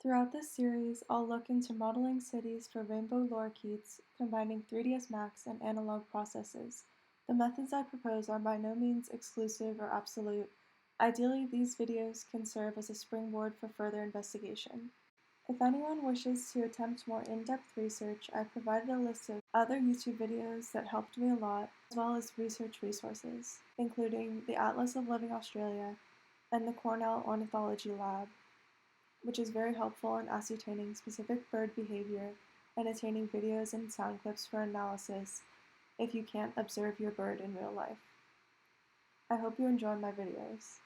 Throughout this series, I'll look into modeling cities for rainbow lorikeets, combining 3ds Max and analog processes. The methods I propose are by no means exclusive or absolute. Ideally, these videos can serve as a springboard for further investigation. If anyone wishes to attempt more in-depth research, I've provided a list of other YouTube videos that helped me a lot, as well as research resources, including the Atlas of Living Australia and the Cornell Ornithology Lab, which is very helpful in ascertaining specific bird behavior and attaining videos and sound clips for analysis if you can't observe your bird in real life. I hope you enjoy my videos.